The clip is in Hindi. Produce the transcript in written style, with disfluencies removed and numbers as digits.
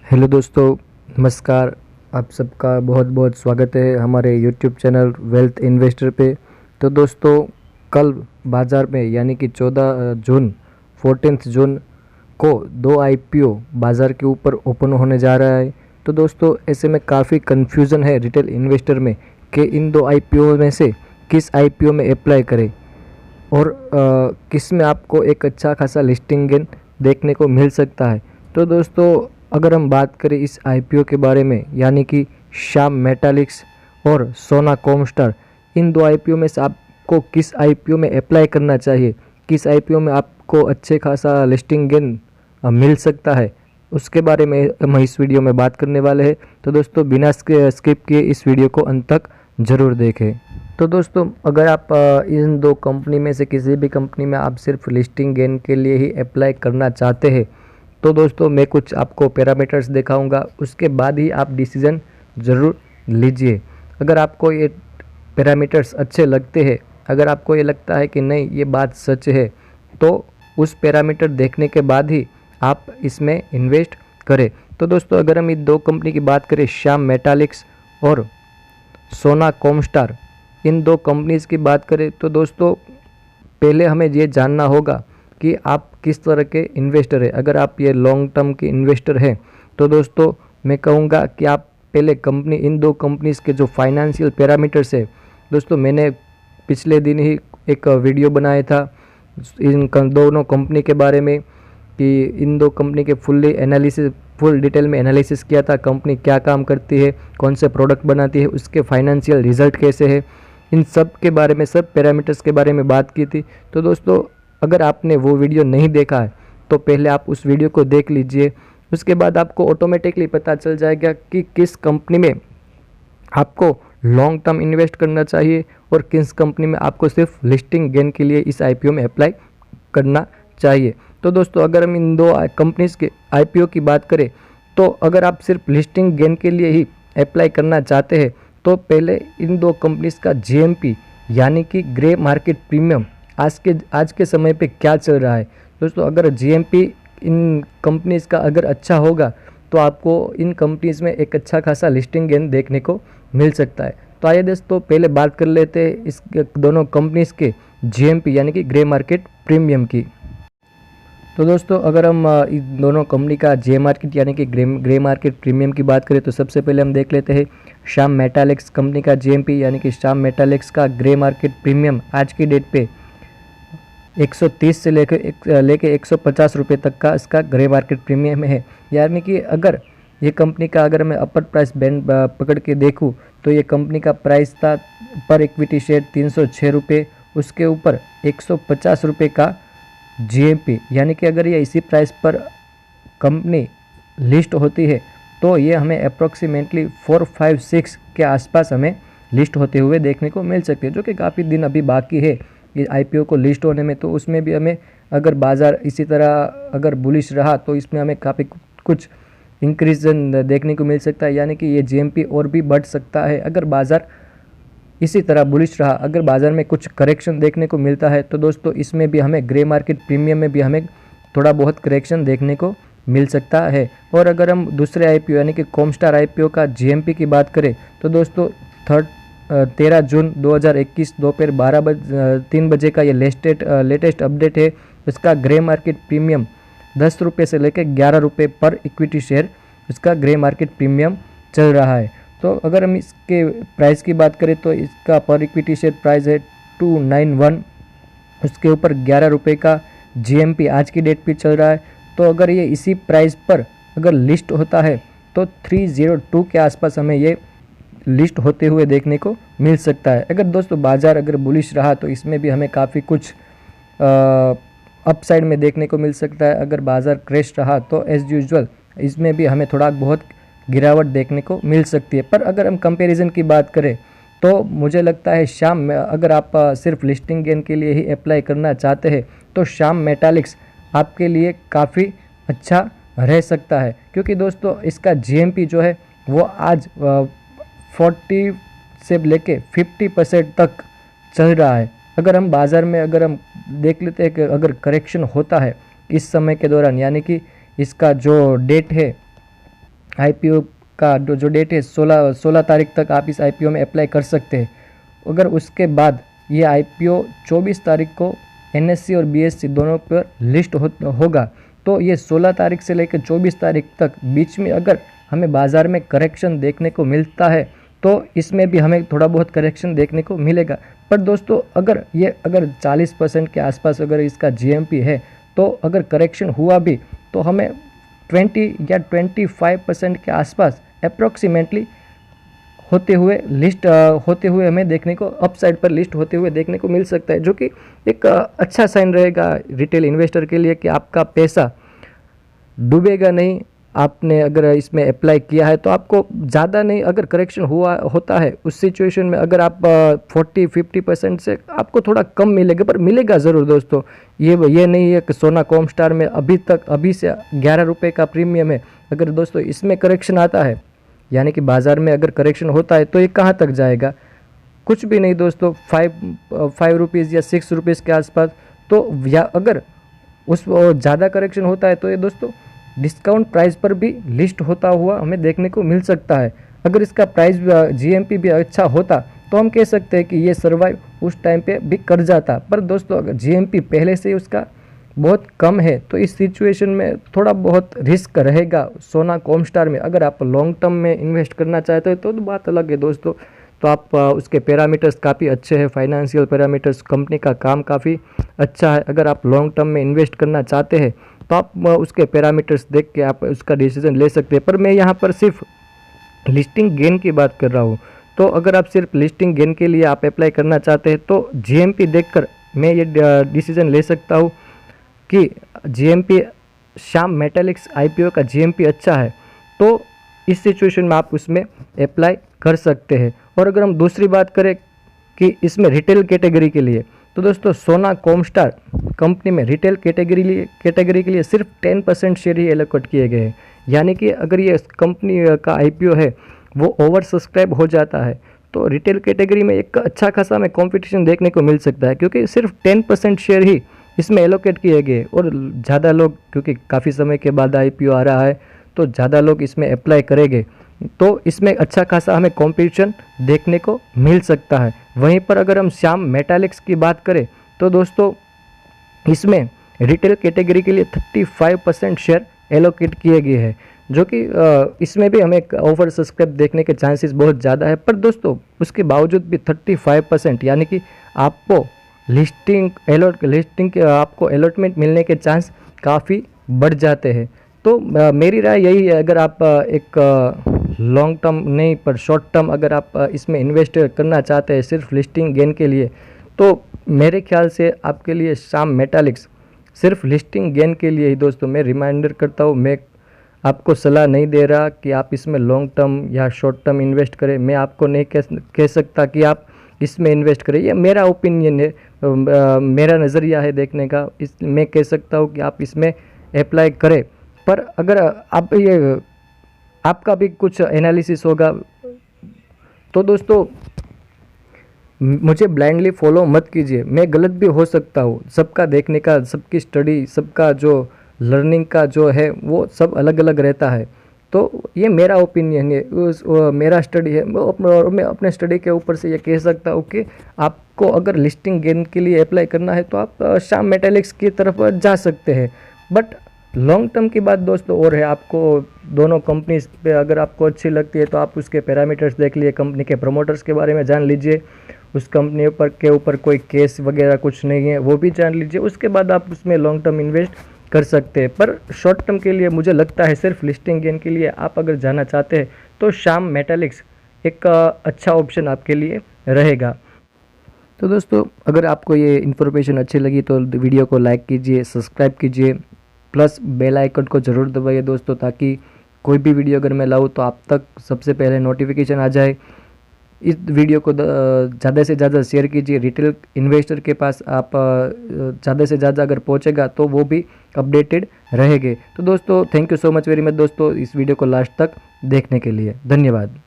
हेलो दोस्तों, नमस्कार। आप सबका बहुत बहुत स्वागत है हमारे यूट्यूब चैनल वेल्थ इन्वेस्टर पे। तो दोस्तों, कल बाज़ार में यानी कि 14 जून 14 जून को दो आईपीओ बाज़ार के ऊपर ओपन होने जा रहा है। तो दोस्तों, ऐसे में काफ़ी कन्फ्यूज़न है रिटेल इन्वेस्टर में कि इन दो आईपीओ में से किस आईपीओ में अप्लाई करें और किस में आपको एक अच्छा खासा लिस्टिंग गेन देखने को मिल सकता है। तो दोस्तों, अगर हम बात करें इस आईपीओ के बारे में, यानी कि श्याम मेटालिक्स और सोना कॉमस्टार, इन दो आईपीओ में से आपको किस आईपीओ में अप्लाई करना चाहिए, किस आईपीओ में आपको अच्छे खासा लिस्टिंग गेन मिल सकता है, उसके बारे में हम इस वीडियो में बात करने वाले हैं। तो दोस्तों, बिना स्किप किए इस वीडियो को अंत तक ज़रूर देखें। तो दोस्तों, अगर आप इन दो कंपनी में से किसी भी कंपनी में आप सिर्फ लिस्टिंग गेन के लिए ही अप्लाई करना चाहते हैं, तो दोस्तों मैं कुछ आपको पैरामीटर्स दिखाऊंगा, उसके बाद ही आप डिसीज़न ज़रूर लीजिए। अगर आपको ये पैरामीटर्स अच्छे लगते हैं, अगर आपको ये लगता है कि नहीं ये बात सच है, तो उस पैरामीटर देखने के बाद ही आप इसमें इन्वेस्ट करें। तो दोस्तों, अगर हम इन दो कंपनी की बात करें, श्याम मेटालिक्स और सोना कॉमस्टार, इन दो कंपनीज़ की बात करें, तो दोस्तों पहले हमें ये जानना होगा कि आप किस तरह के इन्वेस्टर हैं। अगर आप ये लॉन्ग टर्म के इन्वेस्टर हैं, तो दोस्तों मैं कहूँगा कि आप पहले इन दो कंपनीज़ के जो फाइनेंशियल पैरामीटर्स है, दोस्तों मैंने पिछले दिन ही एक वीडियो बनाया था इन दोनों कंपनी के बारे में, कि इन दो कंपनी के फुल डिटेल में एनालिसिस किया था, कंपनी क्या काम करती है, कौन से प्रोडक्ट बनाती है, उसके फाइनेंशियल रिजल्ट कैसे है, इन सब के बारे में, सब पैरामीटर्स के बारे में बात की थी। तो दोस्तों, अगर आपने वो वीडियो नहीं देखा है तो पहले आप उस वीडियो को देख लीजिए। उसके बाद आपको ऑटोमेटिकली पता चल जाएगा कि किस कंपनी में आपको लॉन्ग टर्म इन्वेस्ट करना चाहिए और किस कंपनी में आपको सिर्फ लिस्टिंग गेन के लिए इस आईपीओ में अप्लाई करना चाहिए। तो दोस्तों, अगर हम इन दो कंपनीज़ के आईपीओ की बात करें, तो अगर आप सिर्फ लिस्टिंग गेन के लिए ही अप्लाई करना चाहते हैं, तो पहले इन दो कंपनीज़ का जीएमपी यानी कि ग्रे मार्केट प्रीमियम आज के समय पे क्या चल रहा है। दोस्तों, अगर जीएमपी इन कंपनीज़ का अगर अच्छा होगा, तो आपको इन कंपनीज़ में एक अच्छा खासा लिस्टिंग गेन देखने को मिल सकता है। तो आइए दोस्तों, पहले बात कर लेते हैं इस दोनों कंपनीज़ के जीएमपी यानी कि ग्रे मार्केट प्रीमियम की। तो दोस्तों, अगर हम इन दोनों कंपनी का जे मार्केट यानी कि ग्रे मार्केट प्रीमियम की बात करें, तो सबसे पहले हम देख लेते हैं श्याम मेटालिक्स कंपनी का जीएमपी यानी कि श्याम मेटालिक्स का ग्रे मार्केट प्रीमियम आज की डेट पे 130 से लेके 150 रुपये तक का इसका ग्रे मार्केट प्रीमियम है। यानी कि अगर ये कंपनी का, अगर मैं अपर प्राइस बैंड पकड़ के देखूँ, तो ये कंपनी का प्राइस था पर इक्विटी शेयर 306 रुपये, उसके ऊपर 150 रुपये का जीएमपी, यानी कि अगर ये इसी प्राइस पर कंपनी लिस्ट होती है, तो ये हमें अप्रोक्सीमेटली 456 के आसपास हमें लिस्ट होते हुए देखने को मिल सकती है, जो कि काफ़ी दिन अभी बाकी है ये आईपीओ को लिस्ट होने में। तो उसमें भी हमें, अगर बाज़ार इसी तरह अगर बुलिश रहा, तो इसमें हमें काफ़ी कुछ इंक्रीजन देखने को मिल सकता है, यानी कि ये जीएमपी और भी बढ़ सकता है। अगर बाज़ार इसी तरह बुलिश रहा, अगर बाज़ार में कुछ करेक्शन देखने को मिलता है, तो दोस्तों इसमें भी हमें ग्रे मार्केट प्रीमियम में भी हमें थोड़ा बहुत करेक्शन देखने को मिल सकता है। और अगर हम दूसरे आईपीओ यानी कि कॉमस्टार आईपीओ का जीएमपी की बात करें, तो दोस्तों 13 जून 2021 दोपहर 3 बजे का ये लेटेस्ट अपडेट है। इसका ग्रे मार्केट प्रीमियम 10 रुपये से लेकर 11 रुपये पर इक्विटी शेयर इसका ग्रे मार्केट प्रीमियम चल रहा है। तो अगर हम इसके प्राइस की बात करें, तो इसका पर इक्विटी शेयर प्राइस है 291, उसके ऊपर 11 रुपये का जीएमपी आज की डेट पे चल रहा है। तो अगर ये इसी प्राइस पर अगर लिस्ट होता है, तो 302 के आसपास हमें ये लिस्ट होते हुए देखने को मिल सकता है। अगर दोस्तों बाज़ार अगर बुलिश रहा, तो इसमें भी हमें काफ़ी कुछ अपसाइड में देखने को मिल सकता है। अगर बाज़ार क्रैश रहा, तो एज़ यूजुअल इसमें भी हमें थोड़ा बहुत गिरावट देखने को मिल सकती है। पर अगर हम कंपैरिजन की बात करें, तो मुझे लगता है श्याम, अगर आप सिर्फ लिस्टिंग गेन के लिए ही अप्लाई करना चाहते हैं, तो श्याम मेटालिक्स आपके लिए काफ़ी अच्छा रह सकता है, क्योंकि दोस्तों इसका जीएमपी जो है वो आज 40 से लेके 50% तक चल रहा है। अगर हम बाज़ार में अगर हम देख लेते हैं कि अगर करेक्शन होता है इस समय के दौरान, यानी कि इसका जो डेट है आईपीओ का जो डेट है 16 तारीख तक आप इस आईपीओ में अप्लाई कर सकते हैं। अगर उसके बाद ये आईपीओ 24 तारीख को एनएससी और बीएससी दोनों पर लिस्ट होगा, तो ये 16 तारीख से लेकर 24 तारीख तक बीच में अगर हमें बाज़ार में करेक्शन देखने को मिलता है तो इसमें भी हमें थोड़ा बहुत करेक्शन देखने को मिलेगा। पर दोस्तों अगर 40% के आसपास अगर इसका जीएमपी है, तो अगर करेक्शन हुआ भी तो हमें 20 या 25% के आसपास अप्रोक्सीमेटली होते हुए हमें देखने को अपसाइड पर लिस्ट होते हुए देखने को मिल सकता है, जो कि एक अच्छा साइन रहेगा रिटेल इन्वेस्टर के लिए कि आपका पैसा डूबेगा नहीं। आपने अगर इसमें अप्लाई किया है तो आपको ज़्यादा नहीं, अगर करेक्शन होता है उस सिचुएशन में अगर आप 40-50% से आपको थोड़ा कम मिलेगा, पर मिलेगा ज़रूर दोस्तों। ये नहीं है कि सोना कॉमस्टार में अभी से 11 रुपये का प्रीमियम है। अगर दोस्तों इसमें करेक्शन आता है, यानी कि बाज़ार में अगर करेक्शन होता है, तो ये कहाँ तक जाएगा? कुछ भी नहीं दोस्तों, 5 रुपीज़ या 6 रुपीज़ के आसपास। तो या अगर उस ज़्यादा करेक्शन होता है तो ये दोस्तों डिस्काउंट प्राइस पर भी लिस्ट होता हुआ हमें देखने को मिल सकता है। अगर इसका प्राइस जीएमपी भी अच्छा होता तो हम कह सकते हैं कि ये सर्वाइव उस टाइम पे भी कर जाता। पर दोस्तों अगर जीएमपी पहले से ही उसका बहुत कम है तो इस सिचुएशन में थोड़ा बहुत रिस्क रहेगा सोना कॉमस्टार में। अगर आप लॉन्ग टर्म में इन्वेस्ट करना चाहते हो तो बात अलग है दोस्तों। तो आप उसके पैरामीटर्स काफ़ी अच्छे हैं, फाइनेंशियल पैरामीटर्स, कंपनी का काम काफ़ी अच्छा है। अगर आप लॉन्ग टर्म में इन्वेस्ट करना चाहते हैं तो आप उसके पैरामीटर्स देख के आप उसका डिसीजन ले सकते हैं। पर मैं यहाँ पर सिर्फ लिस्टिंग गेन की बात कर रहा हूँ। तो अगर आप सिर्फ लिस्टिंग गेन के लिए आप अप्लाई करना चाहते हैं तो जीएमपी देखकर मैं ये डिसीजन ले सकता हूँ कि जीएमपी श्याम मेटालिक्स आईपीओ का जीएमपी अच्छा है, तो इस सिचुएशन में आप उसमें अप्लाई कर सकते हैं। और अगर हम दूसरी बात करें कि इसमें रिटेल कैटेगरी के लिए, तो दोस्तों सोना कॉमस्टार कंपनी में रिटेल कैटेगरी के लिए सिर्फ 10% शेयर ही एलोकेट किए गए हैं। यानी कि अगर ये कंपनी का आईपीओ है वो ओवर सब्सक्राइब हो जाता है तो रिटेल कैटेगरी में एक अच्छा खासा हमें कंपटीशन देखने को मिल सकता है, क्योंकि सिर्फ 10% शेयर ही इसमें एलोकेट किए गए। और ज़्यादा लोग, क्योंकि काफ़ी समय के बाद आईपीओ आ रहा है तो ज़्यादा लोग इसमें अप्लाई करेंगे, तो इसमें अच्छा खासा हमें कंपटीशन देखने को मिल सकता है। वहीं पर अगर हम श्याम मेटालिक्स की बात करें तो दोस्तों इसमें रिटेल कैटेगरी के लिए 35% शेयर एलोकेट किए गए हैं, जो कि इसमें भी हमें ओवर सब्सक्राइब देखने के चांसेस बहुत ज़्यादा है। पर दोस्तों उसके बावजूद भी 35% यानी कि आपको लिस्टिंग के आपको अलॉटमेंट मिलने के चांस काफ़ी बढ़ जाते हैं। तो मेरी राय यही है, अगर आप एक लॉन्ग टर्म नहीं पर शॉर्ट टर्म अगर आप इसमें इन्वेस्ट करना चाहते हैं सिर्फ लिस्टिंग गेन के लिए, तो मेरे ख्याल से आपके लिए श्याम मेटालिक्स सिर्फ लिस्टिंग गेन के लिए ही दोस्तों मैं रिमाइंडर करता हूँ। मैं आपको सलाह नहीं दे रहा कि आप इसमें लॉन्ग टर्म या शॉर्ट टर्म इन्वेस्ट करें। मैं आपको नहीं कह सकता कि आप इसमें इन्वेस्ट करें, ये मेरा ओपिनियन है, मेरा नज़रिया है देखने का। मैं कह सकता हूँ कि आप इसमें अप्लाई करें। पर अगर आप आपका भी कुछ एनालिसिस होगा तो दोस्तों मुझे ब्लाइंडली फॉलो मत कीजिए, मैं गलत भी हो सकता हूँ। सबका देखने का, सबकी स्टडी, सबका जो लर्निंग का जो है वो सब अलग अलग रहता है। तो ये मेरा ओपिनियन है, मेरा स्टडी है, मैं अपने स्टडी के ऊपर से ये कह सकता हूँ कि आपको अगर लिस्टिंग गेन के लिए अप्लाई करना है तो आप श्याम मेटालिक्स की तरफ जा सकते हैं। बट लॉन्ग टर्म की बात दोस्तों और है, आपको दोनों कंपनीज पे अगर आपको अच्छी लगती है तो आप उसके पैरामीटर्स देख लिए, कंपनी के प्रमोटर्स के बारे में जान लीजिए, उस कंपनी के ऊपर कोई केस वगैरह कुछ नहीं है वो भी जान लीजिए, उसके बाद आप उसमें लॉन्ग टर्म इन्वेस्ट कर सकते हैं। पर शॉर्ट टर्म के लिए मुझे लगता है सिर्फ लिस्टिंग गेन के लिए आप अगर जाना चाहते हैं तो श्याम मेटालिक्स एक अच्छा ऑप्शन आपके लिए रहेगा। तो दोस्तों अगर आपको ये इन्फॉर्मेशन अच्छी लगी तो वीडियो को लाइक कीजिए, सब्सक्राइब कीजिए, प्लस बेल आइकन को ज़रूर दबाइए दोस्तों, ताकि कोई भी वीडियो अगर मैं लाऊँ तो आप तक सबसे पहले नोटिफिकेशन आ जाए। इस वीडियो को ज़्यादा से ज़्यादा शेयर कीजिए, रिटेल इन्वेस्टर के पास आप ज़्यादा से ज़्यादा अगर पहुंचेगा तो वो भी अपडेटेड रहेंगे। तो दोस्तों thank you so much very much दोस्तों इस वीडियो को लास्ट तक देखने के लिए, धन्यवाद।